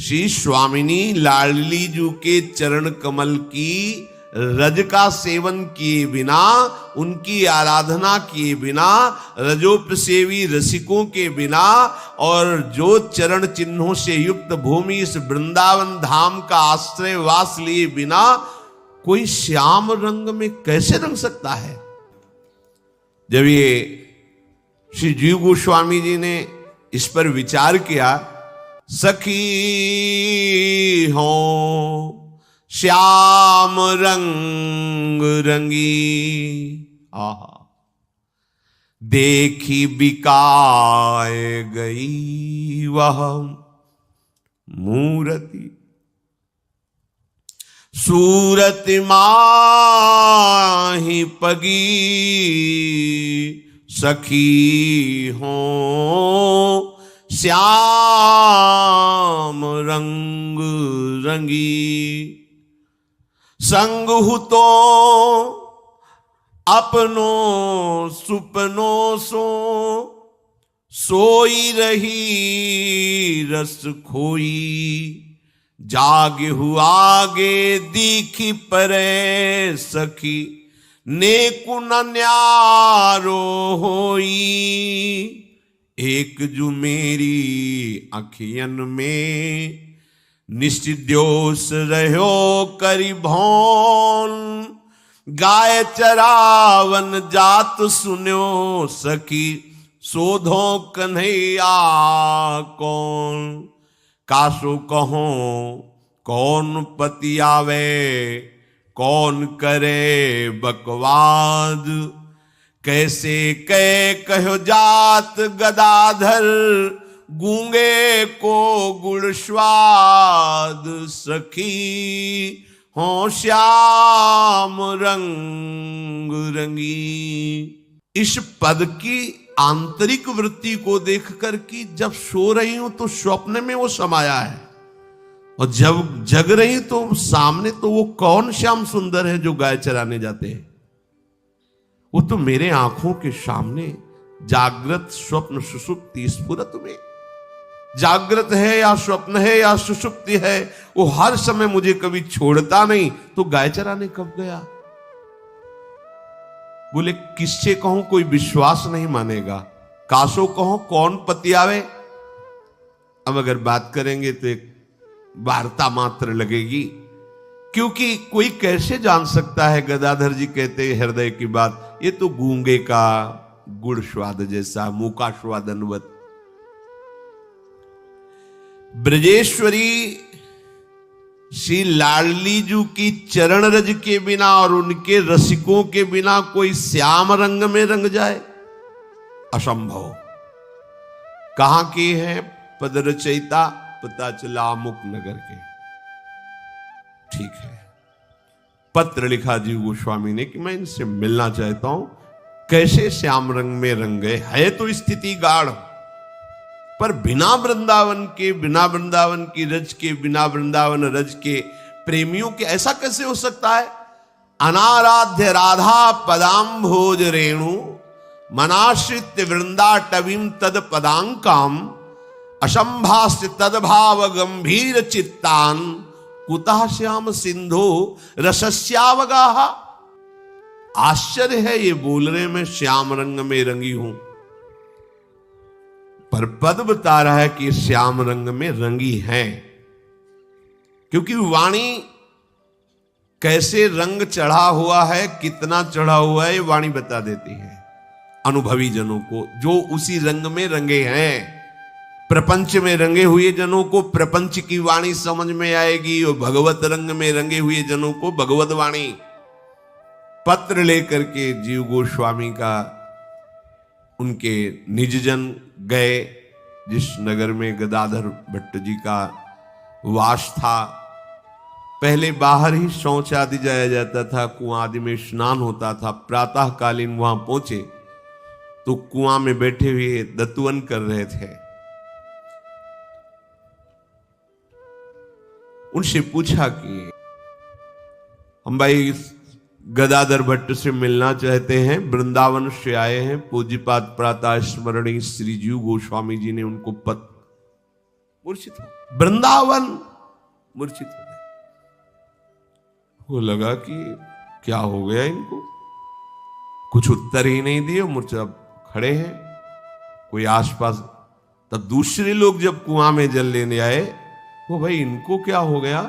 श्री स्वामिनी लाडली जू के चरण कमल की रज का सेवन किए बिना, उनकी आराधना किए बिना, रजोपसेवी रसिकों के बिना और जो चरण चिन्हों से युक्त भूमि इस वृंदावन धाम का आश्रय वास लिए बिना कोई श्याम रंग में कैसे रंग सकता है। जब ये श्री जीव गोस्वामी जी ने इस पर विचार किया, सखी हो श्याम रंग रंगी, आहा देखी बिकाए गई वह मूर्ति, सूरत माही पगी सखी हो श्याम रंग रंगी। संग हु तो अपनों सुपनों सो, सोई रही रस खोई, जागे हुआ आगे दीखी परे सखी, नेकु न न्यारो होई। एक जो मेरी अखियन में निश्चिद्योस रहो करी भौन, गाय चरावन जात सुन्यो सखी, सोधो कन्हैया कौन। कासो कहो कौन पति आवे, कौन करे बकवाद, कैसे कहो जात गदाधर, गूंगे को गुड़ स्वाद सखी हो श्याम रंग रंगी। इस पद की आंतरिक वृत्ति को देखकर कि जब सो रही हूं तो स्वप्न में वो समाया है, और जब जग रही तो सामने, तो वो कौन श्याम सुंदर है जो गाय चराने जाते हैं। वो तो मेरे आंखों के सामने जागृत स्वप्न सुषुप्ति स्फुरत में, जागृत है या स्वप्न है या सुषुप्ति है, वो हर समय मुझे कभी छोड़ता नहीं। तो गाय चराने कब गया? बोले किससे कहूं कोई विश्वास नहीं मानेगा, कासो कहो कौन पति आवे। अब अगर बात करेंगे तो एक वार्ता मात्र लगेगी, क्योंकि कोई कैसे जान सकता है। गदाधर जी कहते हैं हृदय की बात, ये तो गूंगे का गुड़ स्वाद जैसा, मूका स्वादनवत। ब्रजेश्वरी श्री लाडली जू की चरण रज के बिना और उनके रसिकों के बिना कोई श्याम रंग में रंग जाए, असंभव। कहां की है पद रचयिता, पता चला अमुक नगर के। ठीक है, पत्र लिखा जीव गोस्वामी ने कि मैं इनसे मिलना चाहता हूं, कैसे श्याम रंग में रंग गए। है तो स्थिति गाढ़, पर बिना वृंदावन के, बिना वृंदावन की रज के, बिना वृंदावन रज के प्रेमियों के ऐसा कैसे हो सकता है। अनाराध्य राधा पदाम्भोज रेणु, मनाश्रित वृंदाटवीं तद पदांकाम, असंभास्य तदभाव गंभीर चित्तान, कुतः श्याम सिंधु रसस्यावगाह। आश्चर्य है ये बोलने में श्याम रंग में रंगी हूं, पर पद बता रहा है कि श्याम रंग में रंगी है, क्योंकि वाणी कैसे रंग चढ़ा हुआ है, कितना चढ़ा हुआ है, ये वाणी बता देती है अनुभवी जनों को, जो उसी रंग में रंगे हैं। प्रपंच में रंगे हुए जनों को प्रपंच की वाणी समझ में आएगी, और भगवत रंग में रंगे हुए जनों को भगवत वाणी। पत्र लेकर के जीव गोस्वामी का उनके निजजन गए, जिस नगर में गदाधर भट्ट जी का वास था। पहले बाहर ही शौच आदि जाया जाता था, कुआं आदि में स्नान होता था। प्रातः कालीन वहां पहुंचे तो कुआं में बैठे हुए दत्तवन कर रहे थे। उनसे पूछा कि हम भाई गदाधर भट्ट से मिलना चाहते हैं, वृंदावन से आए हैं। पूज्यपाद प्रातः स्मरणीय श्री जीव गोस्वामी जी ने उनको पत्र। मूर्छित हो, वृंदावन मूर्छित हो गए। वो लगा कि क्या हो गया इनको, कुछ उत्तर ही नहीं दिए, मूर्छित खड़े हैं, कोई आसपास। तब दूसरे लोग जब कुआं में जल लेने आए, वो भाई इनको क्या हो गया,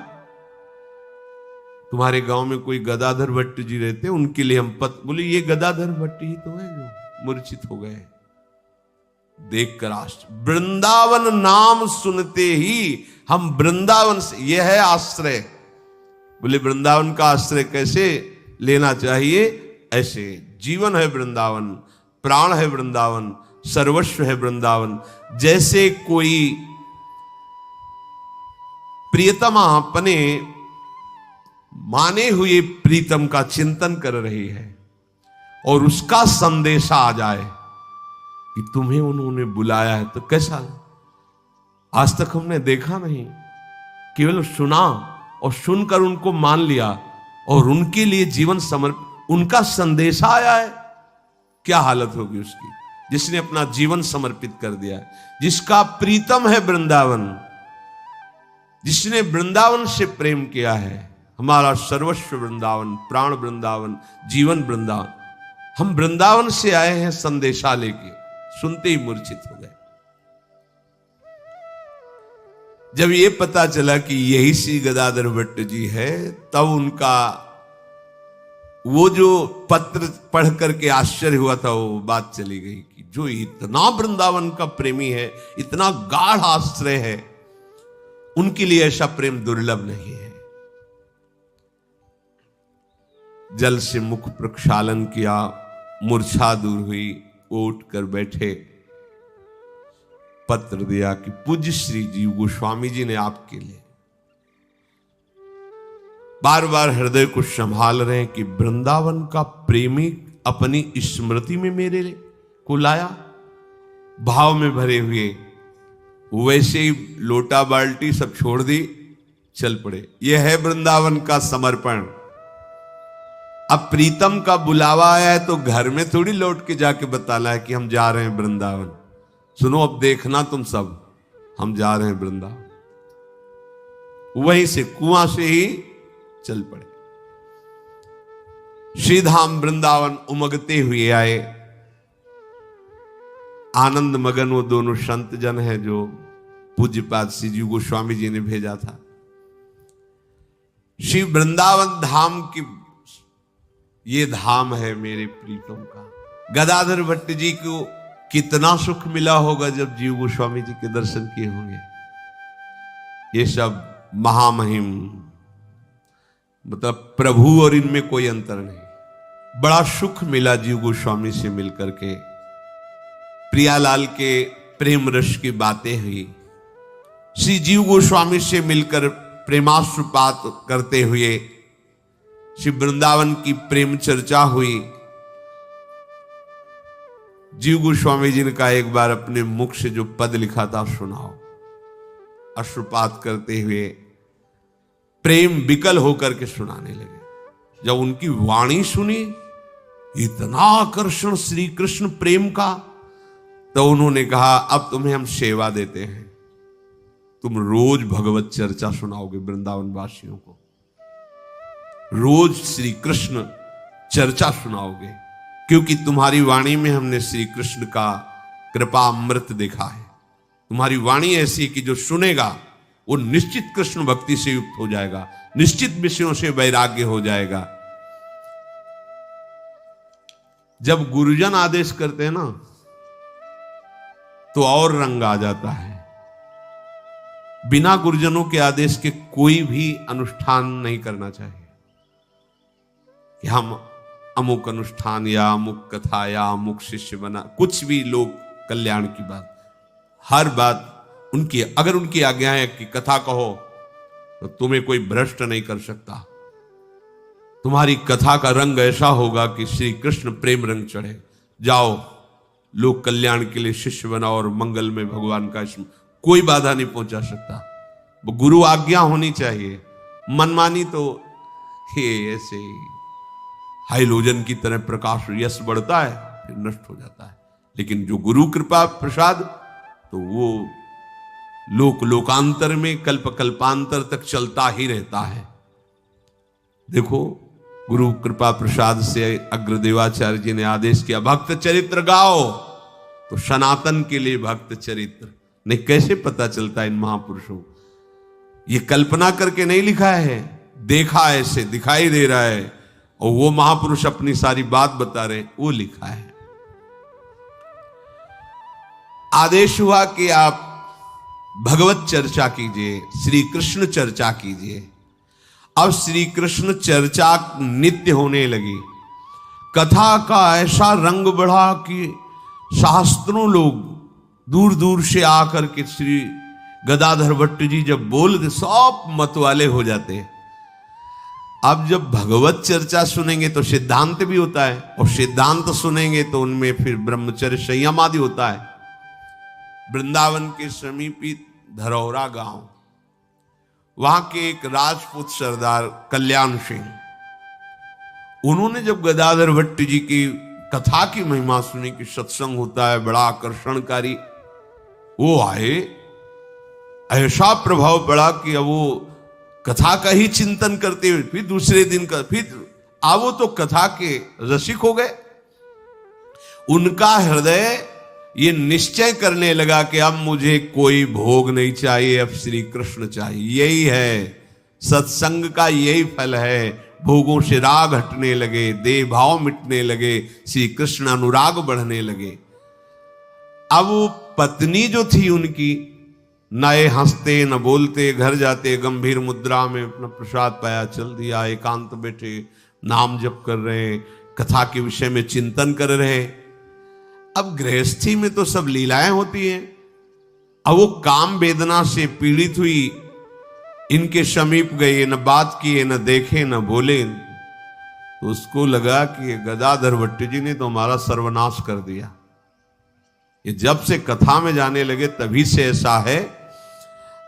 तुम्हारे गांव में कोई गदाधर भट्ट जी रहते, उनके लिए हम बोले ये गदाधर भट्ट ही तो है जो मूर्छित हो गए। देखकर आश्चर्य, वृंदावन नाम सुनते ही हम वृंदावन से, यह है आश्रय। बोले वृंदावन का आश्रय कैसे लेना चाहिए, ऐसे जीवन है वृंदावन, प्राण है वृंदावन, सर्वस्व है वृंदावन। जैसे कोई प्रियतमा अपने माने हुए प्रीतम का चिंतन कर रही है और उसका संदेशा आ जाए कि तुम्हें उन्होंने बुलाया है, तो कैसा, आज तक हमने देखा नहीं, केवल सुना और सुनकर उनको मान लिया और उनके लिए जीवन समर्पित, उनका संदेशा आया है, क्या हालत होगी उसकी, जिसने अपना जीवन समर्पित कर दिया है, जिसका प्रीतम है वृंदावन, जिसने वृंदावन से प्रेम किया है। हमारा सर्वस्व वृंदावन, प्राण वृंदावन, जीवन वृंदावन। हम वृंदावन से आए हैं संदेशा लेके, सुनते ही मूर्छित हो गए। जब ये पता चला कि यही श्री गदाधर भट्ट जी है, तब उनका वो जो पत्र पढ़ करके आश्चर्य हुआ था, वो बात चली गई कि जो इतना वृंदावन का प्रेमी है, इतना गाढ़ आश्रय है, उनके लिए ऐसा प्रेम दुर्लभ नहीं है। जल से मुख प्रक्षालन किया, मूर्छा दूर हुई, उठ कर बैठे, पत्र दिया कि पूज्य श्री जीव गोस्वामी जी ने आपके लिए, बार बार हृदय को संभाल रहे हैं कि वृंदावन का प्रेमी अपनी स्मृति में मेरे को लाया, भाव में भरे हुए, वैसे ही लोटा बाल्टी सब छोड़ दी, चल पड़े। यह है वृंदावन का समर्पण। अब प्रीतम का बुलावा आया है तो घर में थोड़ी लौट के जाके बताना है कि हम जा रहे हैं वृंदावन, सुनो अब देखना तुम सब, हम जा रहे हैं वृंदावन। वहीं से कुआं से ही चल पड़े। श्रीधाम वृंदावन उमगते हुए आए, आनंद मगन वो दोनों संत जन हैं जो पूज्यपाद श्री जीव गोस्वामी जी ने भेजा था। श्री वृंदावन धाम की, ये धाम है मेरे प्रीतम का। गदाधर भट्ट जी को कितना सुख मिला होगा जब जीव गोस्वामी जी के दर्शन किए होंगे। ये सब महामहिम, मतलब प्रभु और इनमें कोई अंतर नहीं। बड़ा सुख मिला जीव गोस्वामी से मिलकर के। प्रियालाल के प्रेम रस की बातें हुई, श्री जीव गोस्वामी से मिलकर प्रेमाश्रुपात करते हुए श्री वृंदावन की प्रेम चर्चा हुई। जीव गोस्वामी जी ने कहा एक बार अपने मुख से जो पद लिखा था सुनाओ। अश्रुपात करते हुए प्रेम विकल होकर के सुनाने लगे। जब उनकी वाणी सुनी, इतना आकर्षण श्री कृष्ण प्रेम का, तो उन्होंने कहा अब तुम्हें हम सेवा देते हैं, तुम रोज भगवत चर्चा सुनाओगे वृंदावन वासियों को, रोज श्री कृष्ण चर्चा सुनाओगे, क्योंकि तुम्हारी वाणी में हमने श्री कृष्ण का कृपा अमृत देखा है। तुम्हारी वाणी ऐसी कि जो सुनेगा वो निश्चित कृष्ण भक्ति से युक्त हो जाएगा, निश्चित विषयों से वैराग्य हो जाएगा। जब गुरुजन आदेश करते हैं ना, तो और रंग आ जाता है। बिना गुरुजनों के आदेश के कोई भी अनुष्ठान नहीं करना चाहिए कि हम अमुक अनुष्ठान या अमुक कथा या अमुक शिष्य बना, कुछ भी लोग कल्याण की बात, हर बात उनकी, अगर उनकी आज्ञा है कि कथा कहो तो तुम्हें कोई भ्रष्ट नहीं कर सकता। तुम्हारी कथा का रंग ऐसा होगा कि श्री कृष्ण प्रेम रंग चढ़े। जाओ लोक कल्याण के लिए शिष्य बनाओ और मंगल में भगवान का कोई बाधा नहीं पहुंचा सकता। वो गुरु आज्ञा होनी चाहिए। मनमानी तो ये ऐसे हाइलोजन की तरह प्रकाश यश बढ़ता है फिर नष्ट हो जाता है, लेकिन जो गुरु कृपा प्रसाद तो वो लोक लोकांतर में कल्प कल्पांतर तक चलता ही रहता है। देखो, गुरु कृपा प्रसाद से अग्रदेवाचार्य जी ने आदेश किया, भक्त चरित्र गाओ, तो सनातन के लिए भक्त चरित्र नहीं। कैसे पता चलता है इन महापुरुषों? ये कल्पना करके नहीं लिखा है, देखा ऐसे दिखाई दे रहा है, और वो महापुरुष अपनी सारी बात बता रहे, वो लिखा है। आदेश हुआ कि आप भगवत चर्चा कीजिए, श्री कृष्ण चर्चा कीजिए। अब श्री कृष्ण चर्चा नित्य होने लगी। कथा का ऐसा रंग बढ़ा कि शास्त्रों लोग दूर दूर से आकर के श्री गदाधर भट्ट जी जब बोलते सब मत वाले हो जाते हैं। अब जब भगवत चर्चा सुनेंगे तो सिद्धांत भी होता है, और सिद्धांत सुनेंगे तो उनमें फिर ब्रह्मचर्य संयम आदि होता है। वृंदावन के समीपी धरौरा गांव, वहां के एक राजपूत सरदार कल्याण सिंह, उन्होंने जब गदाधर भट्ट जी की कथा की महिमा सुनी कि सत्संग होता है बड़ा आकर्षणकारी, वो आए। ऐसा प्रभाव पड़ा कि अब वो कथा का ही चिंतन करते हुए फिर दूसरे दिन का फिर वो तो कथा के रसिक हो गए। उनका हृदय ये निश्चय करने लगा कि अब मुझे कोई भोग नहीं चाहिए, अब श्री कृष्ण चाहिए। यही है सत्संग का, यही फल है। भोगों से राग हटने लगे, देह भाव मिटने लगे, श्री कृष्ण अनुराग बढ़ने लगे। अब वो पत्नी जो थी उनकी, न ये हंसते न बोलते, घर जाते गंभीर मुद्रा में अपना प्रसाद पाया चल दिया, एकांत बैठे नाम जप कर रहे, कथा के विषय में चिंतन कर रहे। अब गृहस्थी में तो सब लीलाएं होती हैं। अब वो काम वेदना से पीड़ित हुई, इनके समीप गए, न बात किए, न देखे, न बोले, तो उसको लगा कि गदाधर भट्ट जी ने तो हमारा सर्वनाश कर दिया। ये जब से कथा में जाने लगे तभी से ऐसा है।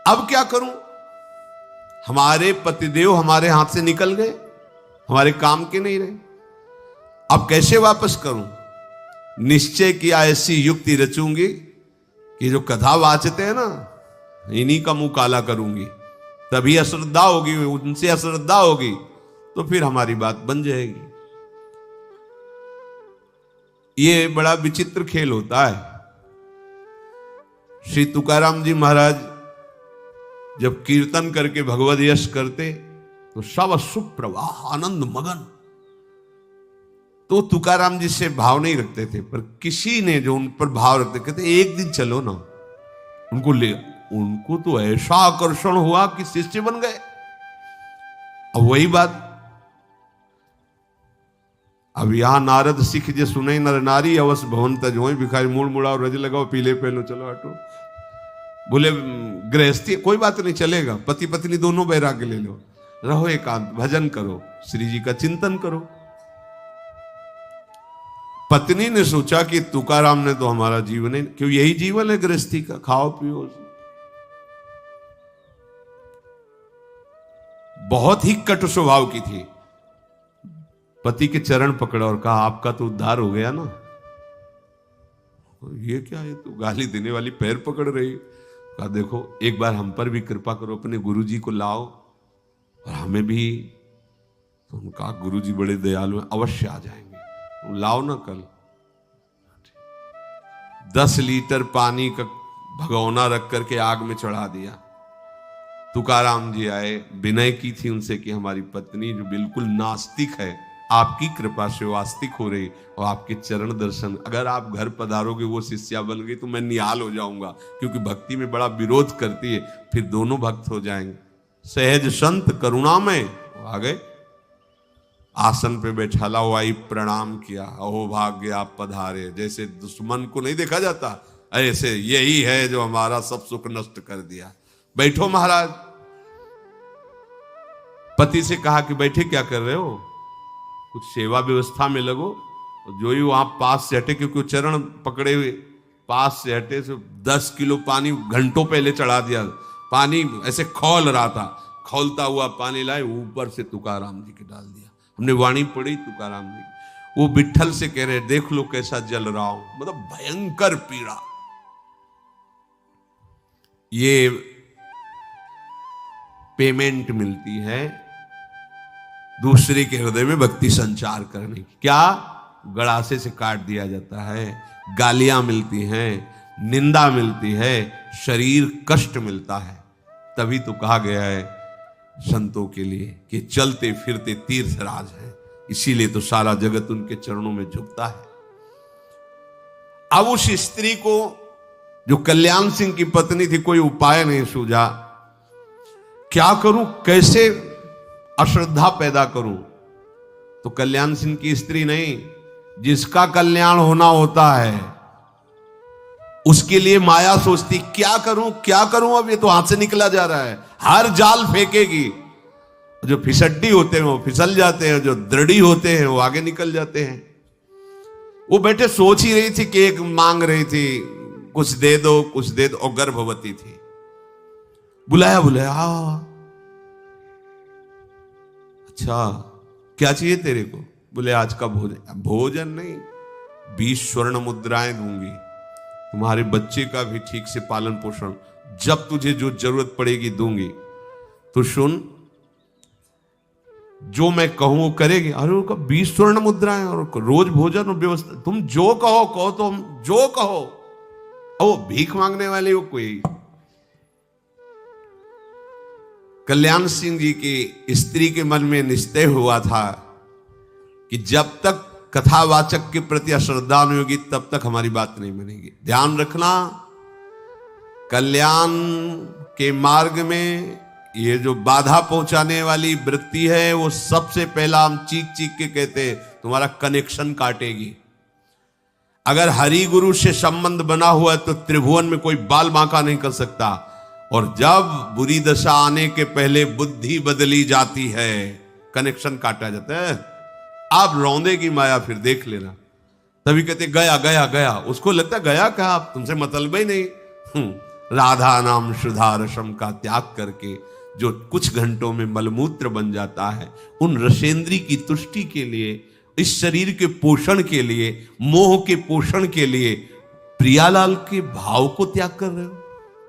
अब क्या करूं? हमारे पतिदेव हमारे हाथ से निकल गए, हमारे काम के नहीं रहे। अब कैसे वापस करूं? निश्चय किया ऐसी युक्ति रचूंगी कि जो कथा वाचते हैं ना, इन्हीं का मुंह काला करूंगी, तभी अश्रद्धा होगी, उनसे अश्रद्धा होगी तो फिर हमारी बात बन जाएगी। ये बड़ा विचित्र खेल होता है। श्री तुकाराम जी महाराज जब कीर्तन करके भगवद यश करते तो सब सुप्रवाह आनंद मगन, तो तुकाराम जी से भाव नहीं रखते थे, पर किसी ने जो उन पर भाव रखते, कहते एक दिन चलो ना उनको ले। उनको तो ऐसा आकर्षण हुआ कि शिष्य बन गए। अब वही बात, अब यहां नारद सिख जे सुने नर नारी अवश्य भवन तज हो, भिखारी मूड़ मुड़ाओ रज लगाओ पीले पहनो चलो हटो। बोले गृहस्थी कोई बात नहीं, चलेगा, पति पत्नी दोनों बैराग्य ले लो, रहो एकांत, भजन करो, श्री जी का चिंतन करो। पत्नी ने सोचा कि तुकाराम ने तो हमारा जीवन है, क्यों यही जीवन है गृहस्थी का, खाओ पियो। बहुत ही कटु स्वभाव की थी। पति के चरण पकड़ा और कहा आपका तो उद्धार हो गया ना। ये क्या है, तो गाली देने वाली पैर पकड़ रही। कहा देखो एक बार हम पर भी कृपा करो, अपने गुरुजी को लाओ और हमें भी। तो उनका गुरुजी बड़े दयालु हैं, अवश्य आ जाएंगे, लाओ ना कल। 10 लीटर पानी का भगोना रख करके आग में चढ़ा दिया। तुकाराम जी आए, विनय की थी उनसे कि हमारी पत्नी जो बिल्कुल नास्तिक है, आपकी कृपा से वो आस्तिक हो रही, और आपके चरण दर्शन, अगर आप घर पधारोगे वो शिष्या बन गई तो मैं निहाल हो जाऊंगा, क्योंकि भक्ति में बड़ा विरोध करती है, फिर दोनों भक्त हो जाएंगे। सहज संत करुणा में आ गए, आसन पे बैठाला हुआ, प्रणाम किया, अहो भाग्य आप पधारे। जैसे दुश्मन को नहीं देखा जाता, ऐसे यही है जो हमारा सब सुख नष्ट कर दिया, बैठो महाराज। पति से कहा कि बैठे क्या कर रहे हो, कुछ सेवा व्यवस्था में लगो। जो ही वहां पास से हटे, क्योंकि चरण पकड़े हुए, पास से हटे तो 10 किलो पानी घंटों पहले चढ़ा दिया। पानी ऐसे खौल रहा था, खौलता हुआ पानी लाए, ऊपर से तुकाराम जी के डाल दिया। हमने वाणी पढ़ी तुकाराम जी, वो विट्ठल से कह रहे देख लो कैसा जल रहा हूं, मतलब भयंकर पीड़ा। ये पेमेंट मिलती है दूसरे के हृदय में भक्ति संचार करने की। क्या? गड़ासे से काट दिया जाता है, गालियां मिलती हैं, निंदा मिलती है, शरीर कष्ट मिलता है। तभी तो कहा गया है संतों के लिए कि चलते फिरते तीर्थराज है। इसीलिए तो सारा जगत उनके चरणों में झुकता है। अब उस स्त्री को, जो कल्याण सिंह की पत्नी थी, कोई उपाय नहीं सूझा। क्या करूं, कैसे अश्रद्धा पैदा करूं? तो कल्याण सिंह की स्त्री नहीं, जिसका कल्याण होना होता है उसके लिए माया सोचती क्या करूं क्या करूं, अब ये तो हाथ से निकला जा रहा है। हर जाल फेंकेगी। जो फिसड्डी होते हैं वो फिसल जाते हैं, जो दृढ़ी होते हैं वो आगे निकल जाते हैं। वो बैठे सोच ही रही थी कि एक मांग रही थी, कुछ दे दो कुछ दे दो, और गर्भवती थी। बुलाया अच्छा क्या चाहिए तेरे को? बोले आज का भोजन। भोजन नहीं, 20 स्वर्ण मुद्राएं दूंगी, तुम्हारे बच्चे का भी ठीक से पालन पोषण, जब तुझे जो जरूरत पड़ेगी दूंगी। तो सुन, जो मैं कहूं वो करेगी। अरे उनका 20 स्वर्ण मुद्राएं और रोज भोजन और व्यवस्था, तुम जो कहो तो हम जो कहो। ओ भीख मांगने वाले वो कोई। कल्याण सिंह जी की स्त्री के मन में निश्चय हुआ था कि जब तक कथावाचक के प्रति अश्रद्धा नहीं होगी तब तक हमारी बात नहीं बनेगी। ध्यान रखना, कल्याण के मार्ग में ये जो बाधा पहुंचाने वाली वृत्ति है, वो सबसे पहला हम चीख चीख के कहते हैं तुम्हारा कनेक्शन काटेगी। अगर हरि गुरु से संबंध बना हुआ है तो त्रिभुवन में कोई बाल बांका नहीं कर सकता। और जब बुरी दशा आने के पहले बुद्धि बदली जाती है, कनेक्शन काटा जाता है। आप रौंदे की माया फिर देख लेना। तभी कहते गया गया गया, उसको लगता गया क्या, आप तुमसे मतलब ही नहीं। राधा नाम सुधा रसम का त्याग करके जो कुछ घंटों में मलमूत्र बन जाता है, उन रसेंद्री की तुष्टि के लिए, इस शरीर के पोषण के लिए, मोह के पोषण के लिए प्रियालाल के भाव को त्याग कर रहे हो,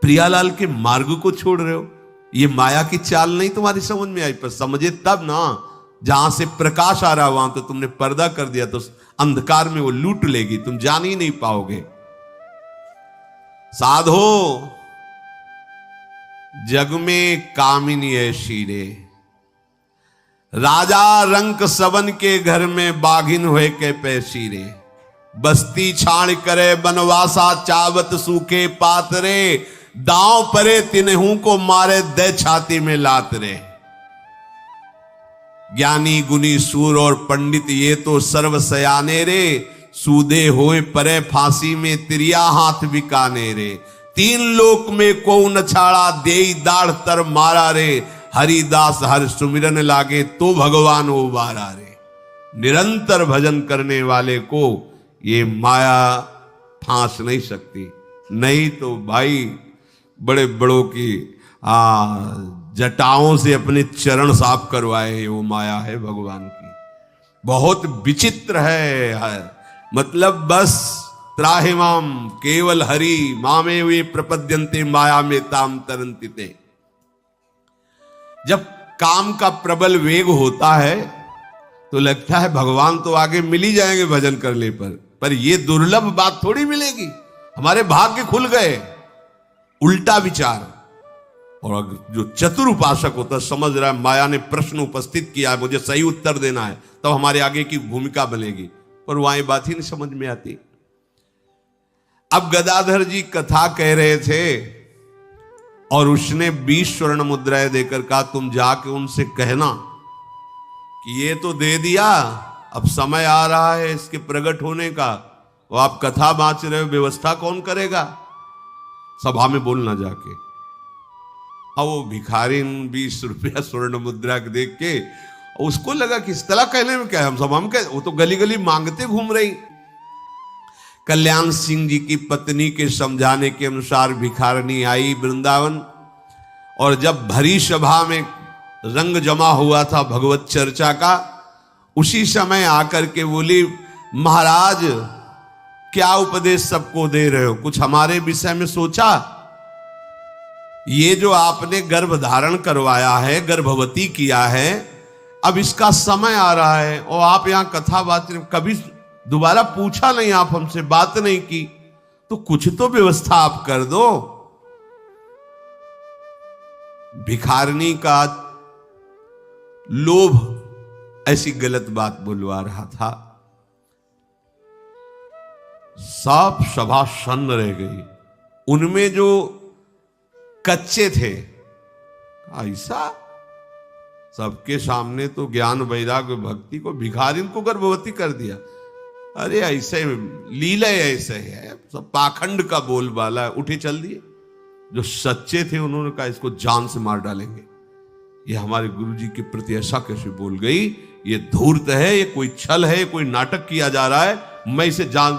प्रियालाल के मार्ग को छोड़ रहे हो। ये माया की चाल नहीं तुम्हारी समझ में आई, पर समझे तब ना। जहां से प्रकाश आ रहा वहां तो तुमने पर्दा कर दिया, तो अंधकार में वो लूट लेगी, तुम जान ही नहीं पाओगे। साधो जग में कामिनी ऐसी रे, राजा रंक सवन के घर में बाघिन हुए के पैसी रे। बस्ती छाण करे बनवासा चावत सूखे पातरे, दांव परे तिनहू को मारे दे छाती में लात रे। ज्ञानी गुनी सूर और पंडित ये तो सर्व सयाने रे, सूदे होए परे फांसी में तिरिया हाथ बिकाने रे। 3 लोक में को न छाड़ा देई दाढ़ तर मारा रे, हरिदास हर सुमिरन लागे तो भगवान उबारा रे। निरंतर भजन करने वाले को ये माया फांस नहीं सकती। नहीं तो भाई बड़े बड़ों की जटाओं से अपने चरण साफ करवाए, वो माया है भगवान की। बहुत विचित्र है। मतलब बस त्राहिमाम केवल हरि मामे वे प्रपद्यन्ते माया में ताम तरंतिते। जब काम का प्रबल वेग होता है तो लगता है भगवान तो आगे मिल ही जाएंगे भजन करने पर ये दुर्लभ बात थोड़ी मिलेगी। हमारे भाग्य खुल गए। उल्टा विचार। और जो चतुर उपासक होता समझ रहा है माया ने प्रश्न उपस्थित किया है, मुझे सही उत्तर देना है, तब हमारे आगे की भूमिका बनेगी। पर वहां ये बात ही नहीं समझ में आती। अब गदाधर जी कथा कह रहे थे और उसने 20 स्वर्ण मुद्राएं देकर कहा तुम जाके उनसे कहना कि ये तो दे दिया, अब समय आ रहा है इसके प्रकट होने का। वो आप कथा बांच रहे हो, व्यवस्था कौन करेगा? सभा में बोलना जाके। अब वो भिखारी 20 रुपया स्वर्ण मुद्रा देख के उसको लगा कि इस तरह कहने में क्या है, हम सब हम कह, वो तो गली गली मांगते घूम रही। कल्याण सिंह जी की पत्नी के समझाने के अनुसार भिखारनी आई वृंदावन, और जब भरी सभा में रंग जमा हुआ था भगवत चर्चा का, उसी समय आकर के बोली महाराज क्या उपदेश सबको दे रहे हो, कुछ हमारे विषय में सोचा? ये जो आपने गर्भ धारण करवाया है, गर्भवती किया है, अब इसका समय आ रहा है और आप यहां कथा बात, कभी दोबारा पूछा नहीं, आप हमसे बात नहीं की, तो कुछ तो व्यवस्था आप कर दो। भिखारिनी का लोभ ऐसी गलत बात बोलवा रहा था। सब सभा सन्न रह गई। उनमें जो कच्चे थे, ऐसा सबके सामने तो ज्ञान वैराग्य भक्ति को भिखारिन को गर्भवती कर दिया। अरे ऐसे लीला ऐसे है, सब पाखंड का बोलबाला है, उठे चल दिए। जो सच्चे थे उन्होंने कहा इसको जान से मार डालेंगे। ये हमारे गुरुजी के प्रति ऐसा कैसे बोल गई, ये धूर्त है, ये कोई छल है, कोई नाटक किया जा रहा है। मैं इसे जान,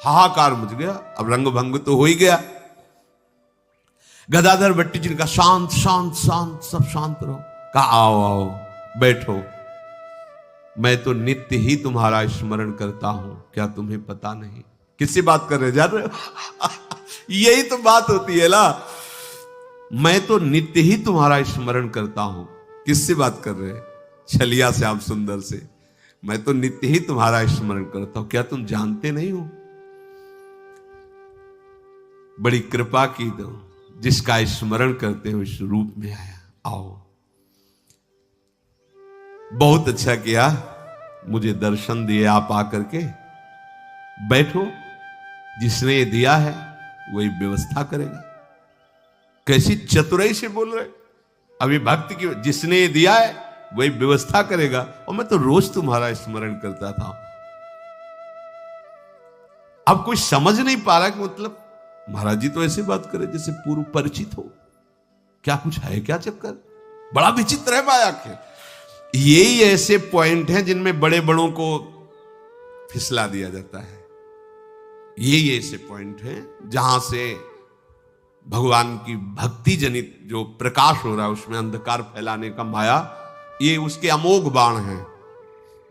हाहाकार मच गया। अब रंग भंग तो हो ही गया। गदाधर भट्टी जी ने कहा शांत शांत शांत, सब शांत रहो। कहा आओ आओ बैठो, मैं तो नित्य ही तुम्हारा स्मरण करता हूं, क्या तुम्हें पता नहीं? किससे बात कर रहे जा रहे हो? यही तो बात होती है ना। मैं तो नित्य ही तुम्हारा स्मरण करता हूं। किससे बात कर रहे हैं? छलिया श्याम सुंदर से। मैं तो नित्य ही तुम्हारा स्मरण करता हूं, क्या तुम जानते नहीं हो? बड़ी कृपा की दो, जिसका स्मरण करते हो इस रूप में आया। आओ, बहुत अच्छा किया, मुझे दर्शन दिए आप आकर के। बैठो, जिसने ये दिया है वही व्यवस्था करेगा। कैसी चतुराई से बोल रहे। अभी भक्ति की, जिसने ये दिया है वही व्यवस्था करेगा। और मैं तो रोज तुम्हारा स्मरण करता था। अब कोई समझ नहीं पा रहा कि मतलब महाराज जी तो ऐसे बात करे जैसे पूर्व परिचित हो। क्या कुछ है क्या चक्कर? बड़ा विचित्र है माया के। यही ऐसे पॉइंट हैं जिनमें बड़े बड़ों को फिसला दिया जाता है। यही ऐसे पॉइंट हैं जहां से भगवान की भक्ति जनित जो प्रकाश हो रहा है उसमें अंधकार फैलाने का माया, ये उसके अमोघ बाण हैं।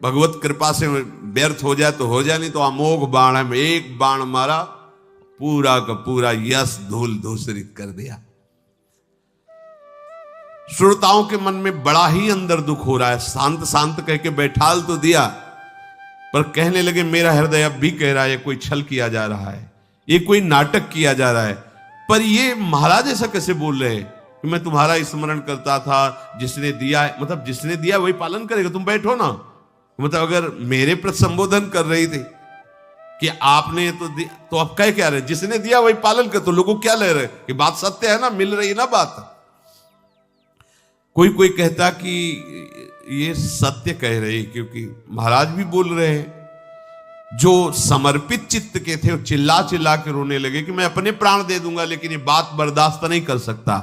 भगवत कृपा से व्यर्थ हो जाए तो हो जाए, नहीं तो अमोघ बाण है। एक बाण मारा, पूरा का पूरा यश धूल धूसरित कर दिया। श्रोताओं के मन में बड़ा ही अंदर दुख हो रहा है। शांत शांत कह के बैठाल तो दिया, पर कहने लगे मेरा हृदय अब भी कह रहा है कोई छल किया जा रहा है, ये कोई नाटक किया जा रहा है। पर ये महाराज ऐसा कैसे बोल रहे हैं कि मैं तुम्हारा स्मरण करता था, जिसने दिया है, मतलब जिसने दिया वही पालन करेगा। तुम बैठो ना। मतलब अगर मेरे प्रति संबोधन कर रही थी कि आपने तो दिया, तो अब कह क्या रहे? जिसने दिया वही पालन कर। तो लोगों क्या ले रहे कि बात सत्य है ना, मिल रही ना बात। कोई कोई कहता कि ये सत्य कह रहे, क्योंकि महाराज भी बोल रहे हैं। जो समर्पित चित्त के थे वो चिल्ला चिल्ला के रोने लगे कि मैं अपने प्राण दे दूंगा, लेकिन ये बात बर्दाश्त नहीं कर सकता।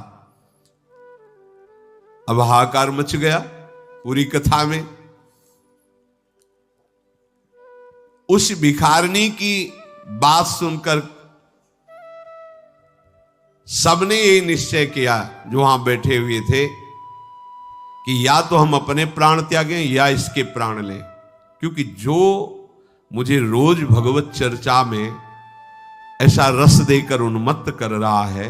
अब हाहाकार मच गया पूरी कथा में। उस भिखारिनी की बात सुनकर सबने ये निश्चय किया जो वहां बैठे हुए थे कि या तो हम अपने प्राण त्यागें या इसके प्राण लें। क्योंकि जो मुझे रोज भगवत चर्चा में ऐसा रस देकर उन्मत्त कर रहा है,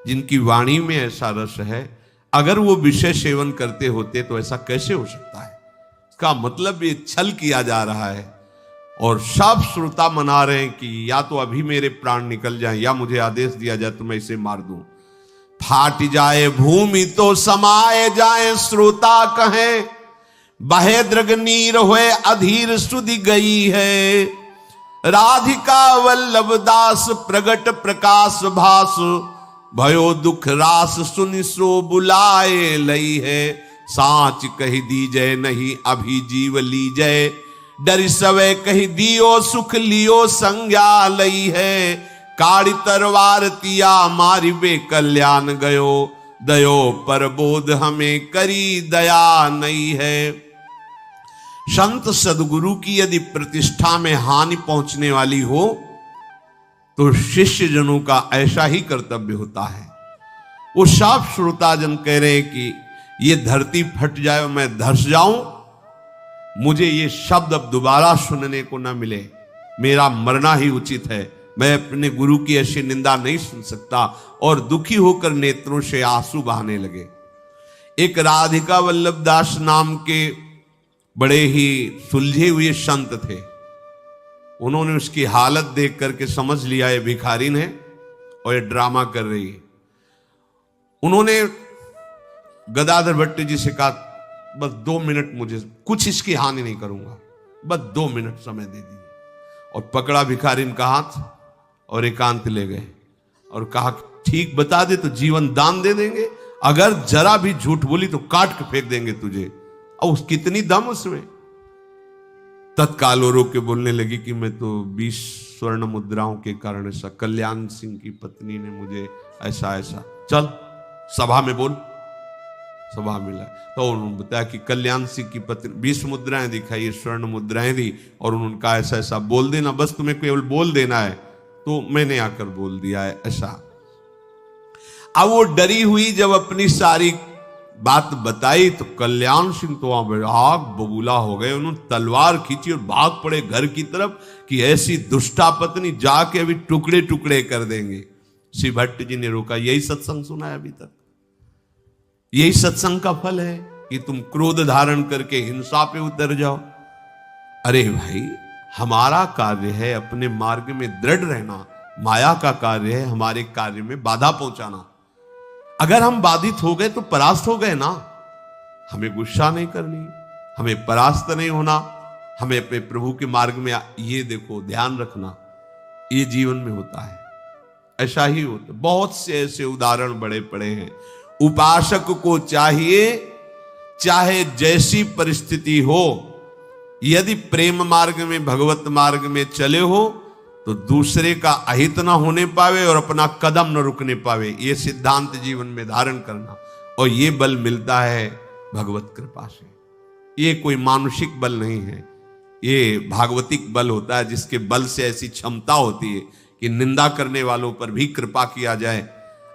जिनकी वाणी में ऐसा रस है, अगर वो विषय सेवन करते होते तो ऐसा कैसे हो सकता है? इसका मतलब ये छल किया जा रहा है। और सब श्रोता मना रहे हैं कि या तो अभी मेरे प्राण निकल जाएं या मुझे आदेश दिया जाए तो मैं इसे मार दूं। फाट जाए भूमि तो समाये जाए, श्रोता कहें बहे द्रग नीर हुए अधीर सुधि गई है। राधिका वल्लभ दास प्रगट प्रकाश भास, भयो दुख रास सुनि सो बुलाए लई है। साच कही दीजय नहीं अभी जीव लीजय, डर सवे कही दियो सुख लियो संज्ञा लई है। काड़ी तरवार तिया मारी बे कल्याण गयो, दयो पर बोध हमें करी दया नहीं है। संत सदगुरु की यदि प्रतिष्ठा में हानि पहुंचने वाली हो तो शिष्य जनों का ऐसा ही कर्तव्य होता है। वो सब श्रोताजन कह रहे हैं कि ये धरती फट जाए और मैं धस जाऊं, मुझे ये शब्द अब दोबारा सुनने को ना मिले, मेरा मरना ही उचित है। मैं अपने गुरु की ऐसी निंदा नहीं सुन सकता। और दुखी होकर नेत्रों से आंसू बहाने लगे। एक राधिका वल्लभ दास नाम के बड़े ही सुलझे हुए संत थे। उन्होंने उसकी हालत देख करके समझ लिया ये भिखारिन है और ये ड्रामा कर रही है। उन्होंने गदाधर भट्ट जी से कहा, बस 2 मिनट, मुझे कुछ इसकी हानि नहीं करूंगा, बस 2 मिनट समय दे दीजिए। और पकड़ा भिखारिन का हाथ और एकांत ले गए और कहा, ठीक बता दे तो जीवन दान दे देंगे, अगर जरा भी झूठ बोली तो काट के फेंक देंगे तुझे। और कितनी दम उसमें। तत्काल वो रो के बोलने लगी कि मैं तो 20 स्वर्ण मुद्राओं के कारण ऐसा, कल्याण सिंह की पत्नी ने मुझे ऐसा ऐसा, चल सभा में बोल। सभा मिला तो उन्होंने बताया कि कल्याण सिंह की पत्नी 20 मुद्राएं दिखाई, स्वर्ण मुद्राएं दी और उन्होंने कहा ऐसा ऐसा बोल देना, बस तुम्हें केवल बोल देना है। तो मैंने आकर बोल दिया है ऐसा। अब वो डरी हुई जब अपनी सारी बात बताई तो कल्याण सिंह तो आग बबूला हो गए। उन्होंने तलवार खींची और भाग पड़े घर की तरफ कि ऐसी दुष्टा पत्नी जाके अभी टुकड़े टुकड़े कर देंगे। श्री भट्ट जी ने रोका, यही सत्संग सुना है अभी तक? यही सत्संग का फल है कि तुम क्रोध धारण करके हिंसा पे उतर जाओ? अरे भाई, हमारा कार्य है अपने मार्ग में दृढ़ रहना, माया का कार्य है हमारे कार्य में बाधा पहुंचाना। अगर हम बाधित हो गए तो परास्त हो गए ना। हमें गुस्सा नहीं करनी, हमें परास्त नहीं होना, हमें अपने प्रभु के मार्ग में, ये देखो ध्यान रखना, ये जीवन में होता है, ऐसा ही होता। बहुत से ऐसे उदाहरण बड़े पड़े हैं। उपासक को चाहिए चाहे जैसी परिस्थिति हो, यदि प्रेम मार्ग में, भगवत मार्ग में चले हो तो दूसरे का अहित न होने पावे और अपना कदम न रुकने पावे, ये सिद्धांत जीवन में धारण करना। और ये बल मिलता है भगवत कृपा से। ये कोई मानुषिक बल नहीं है, ये भागवतिक बल होता है, जिसके बल से ऐसी क्षमता होती है कि निंदा करने वालों पर भी कृपा किया जाए,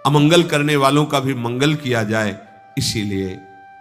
अमंगल करने वालों का भी मंगल किया जाए। इसीलिए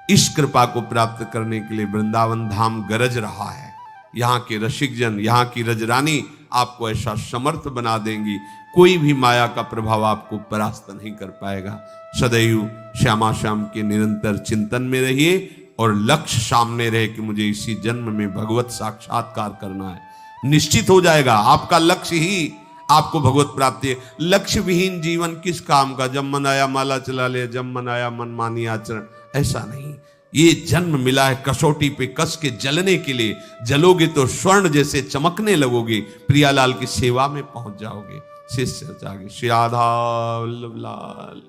इस कृपा को प्राप्त करने के लिए वृंदावन धाम गरज रहा है। यहाँ के रसिक जन, यहाँ की रजरानी आपको ऐसा समर्थ बना देंगी, कोई भी माया का प्रभाव आपको परास्त नहीं कर पाएगा। सदैव श्यामा श्याम के निरंतर चिंतन में रहिए और लक्ष्य सामने रहे कि मुझे इसी जन्म में भगवत साक्षात्कार करना है। निश्चित हो जाएगा आपका लक्ष्य ही आपको भगवत प्राप्ति है। लक्ष्य विहीन जीवन किस काम का? जब मन आया माला चला ले, जब मन आया मन मानी आचरण, ऐसा नहीं। ये जन्म मिला है कसौटी पे कस के जलने के लिए। जलोगे तो स्वर्ण जैसे चमकने लगोगे, प्रियालाल की सेवा में पहुंच जाओगे। शिष्य जागे। श्री राधा वल्लभ लाल।